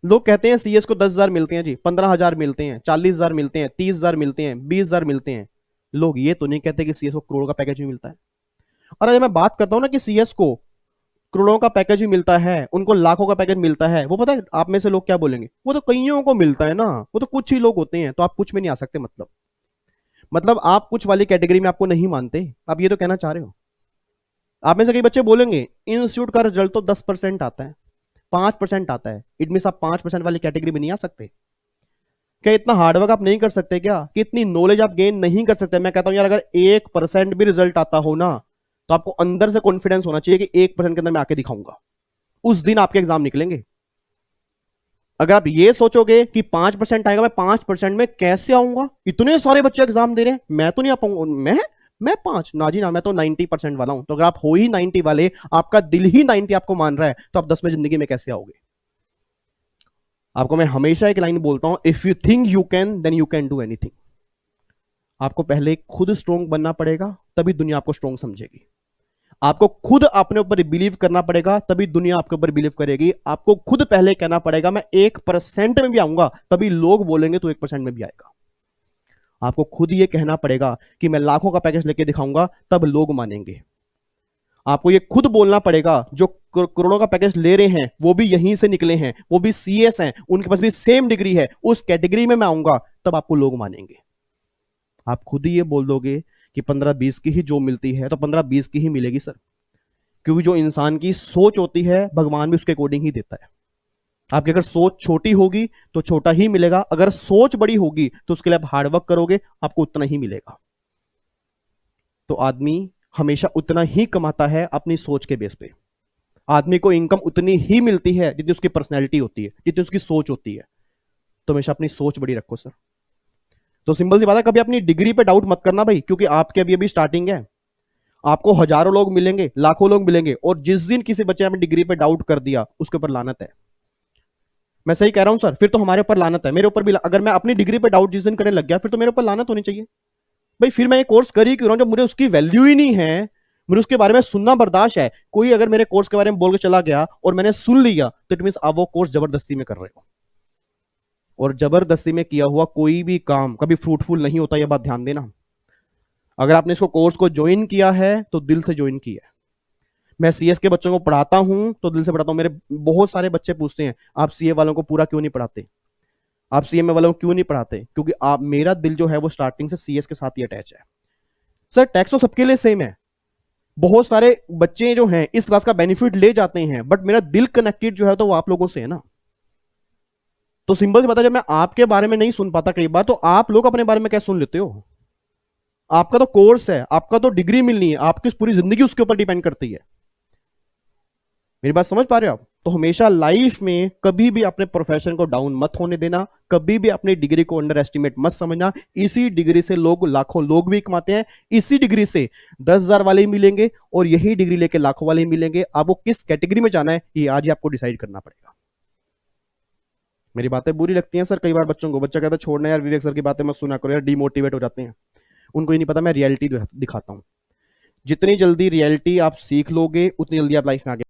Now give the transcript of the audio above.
लोग कहते हैं सीएस को 10,000 मिलते हैं जी, 15,000 मिलते हैं, 40,000 मिलते हैं, 30,000 मिलते हैं, 20,000 मिलते हैं। लोग ये तो नहीं कहते कि सीएस को करोड़ का पैकेज भी मिलता है। और अगर मैं बात करता हूं ना कि सीएस को करोड़ों का पैकेज भी मिलता है, उनको लाखों का पैकेज मिलता है, वो पता है आप में से लोग क्या बोलेंगे, वो तो कईयों को मिलता है ना, वो तो कुछ ही लोग होते हैं, तो आप कुछ में नहीं आ सकते। मतलब आप कुछ वाली कैटेगरी में आपको नहीं मानते, आप ये तो कहना चाह रहे हो। आप में से कई बच्चे बोलेंगे इंस्टीट्यूट का रिजल्ट तो 10% आता है, 5% आता है, इट मीन आप 5% वाली कैटेगरी में नहीं आ सकते। क्या इतना हार्डवर्क आप नहीं कर सकते क्या, कि इतनी नॉलेज आप गेन नहीं कर सकते? मैं कहता हूं यार, अगर 1% भी रिजल्ट आता हो ना, तो आपको अंदर से कॉन्फिडेंस होना चाहिए कि 1% के अंदर मैं आके दिखाऊंगा। उस दिन आपके एग्जाम निकलेंगे। अगर आप ये सोचोगे कि 5% आएगा, मैं 5% में कैसे आऊंगा, इतने सारे बच्चे एग्जाम दे रहे हैं, मैं तो नहीं आ पाऊंगा, मैं 5 ना जी ना, मैं तो 90% वाला हूं। तो अगर आप हो ही 90 वाले, आपका दिल ही 90 आपको मान रहा है, तो आप 10 में जिंदगी में कैसे आओगे? आपको मैं हमेशा एक लाइन बोलता हूं, if you think you can then you can do anything. आपको पहले खुद स्ट्रोंग बनना पड़ेगा, तभी दुनिया आपको स्ट्रोंग समझेगी। आपको खुद अपने ऊपर बिलीव करना पड़ेगा, तभी दुनिया आपके ऊपर बिलीव करेगी। आपको खुद पहले कहना पड़ेगा मैं 1% में भी आऊंगा, तभी लोग बोलेंगे तो 1% में भी आएगा। आपको खुद ये कहना पड़ेगा कि मैं लाखों का पैकेज लेके दिखाऊंगा, तब लोग मानेंगे। आपको ये खुद बोलना पड़ेगा, जो करोड़ों का पैकेज ले रहे हैं वो भी यहीं से निकले हैं, वो भी सीएस हैं, उनके पास भी सेम डिग्री है, उस कैटेगरी में मैं आऊंगा, तब आपको लोग मानेंगे। आप खुद ही ये बोल दोगे कि 15-20 की ही जो मिलती है, तो 15-20 की ही मिलेगी सर, क्योंकि जो इंसान की सोच होती है भगवान भी उसके अकॉर्डिंग ही देता है। आपकी अगर सोच छोटी होगी तो छोटा ही मिलेगा, अगर सोच बड़ी होगी तो उसके लिए आप हार्डवर्क करोगे, आपको उतना ही मिलेगा। तो आदमी हमेशा उतना ही कमाता है अपनी सोच के बेस पे। आदमी को इनकम उतनी ही मिलती है जितनी उसकी पर्सनैलिटी होती है, जितनी उसकी सोच होती है। तो हमेशा अपनी सोच बड़ी रखो सर। तो सिंपल सी बात है, कभी अपनी डिग्री पे डाउट मत करना भाई, क्योंकि आपके अभी अभी स्टार्टिंग है। आपको हजारों लोग मिलेंगे, लाखों लोग मिलेंगे, और जिस दिन किसी बच्चे ने अपनी डिग्री पे डाउट कर दिया, उसके ऊपर लानत है। मैं सही कह रहा हूं सर? फिर तो हमारे ऊपर लानत है, मेरे ऊपर भी। अगर मैं अपनी डिग्री पे डाउट जिस दिन करने लग गया, फिर तो मेरे ऊपर लानत होनी चाहिए भाई। फिर मैं ये कोर्स कर ही क्यों रहा हूं जब मुझे उसकी वैल्यू ही नहीं है? मुझे उसके बारे में सुनना बर्दाश्त है। कोई अगर मेरे कोर्स के बारे में बोल के चला गया और मैंने सुन लिया, तो इट मीन आप वो कोर्स जबरदस्ती में कर रहे हो, और जबरदस्ती में किया हुआ कोई भी काम कभी फ्रूटफुल नहीं होता, यह बात ध्यान देना। अगर आपने इसको कोर्स को ज्वाइन किया है तो दिल से ज्वाइन किया है। मैं सीएस के बच्चों को पढ़ाता हूं तो दिल से पढ़ाता हूं। मेरे बहुत सारे बच्चे पूछते हैं आप सीए वालों को पूरा क्यों नहीं पढ़ाते, आप सीएमए वालों को क्यों नहीं पढ़ाते? क्योंकि आप, मेरा दिल जो है वो स्टार्टिंग से सीएस के साथ ही अटैच है। सर टैक्स तो सबके लिए सेम है, बहुत सारे बच्चे जो हैं इस क्लास का बेनिफिट ले जाते हैं, बट मेरा दिल कनेक्टेड जो है तो वो आप लोगों से है ना। तो सिंपल से बता, जब मैं आपके बारे में नहीं सुन पाता कई बार, तो आप लोग अपने बारे में क्या सुन लेते हो? आपका तो कोर्स है, आपका तो डिग्री मिलनी है, आपकी पूरी जिंदगी उसके ऊपर डिपेंड करती है। मेरी बात समझ पा रहे हो आप? तो हमेशा लाइफ में कभी भी अपने प्रोफेशन को डाउन मत होने देना, कभी भी अपनी डिग्री को अंडर एस्टिमेट मत समझना। इसी डिग्री से लोग, लाखों लोग भी कमाते हैं, इसी डिग्री से 10,000 वाले ही मिलेंगे, और यही डिग्री लेके लाखों वाले ही मिलेंगे। आपको किस कैटेगरी में जाना है ये आज ही आपको डिसाइड करना पड़ेगा। मेरी बातें बुरी लगती हैं सर कई बार बच्चों को, बच्चा कहता है छोड़ना यार, विवेक सर की बातें मत सुना करो यार, डिमोटिवेट हो जाते हैं। उनको ये नहीं पता मैं रियलिटी दिखाता हूँ। जितनी जल्दी रियलिटी आप सीख लोगे, उतनी जल्दी आप लाइफ में आगे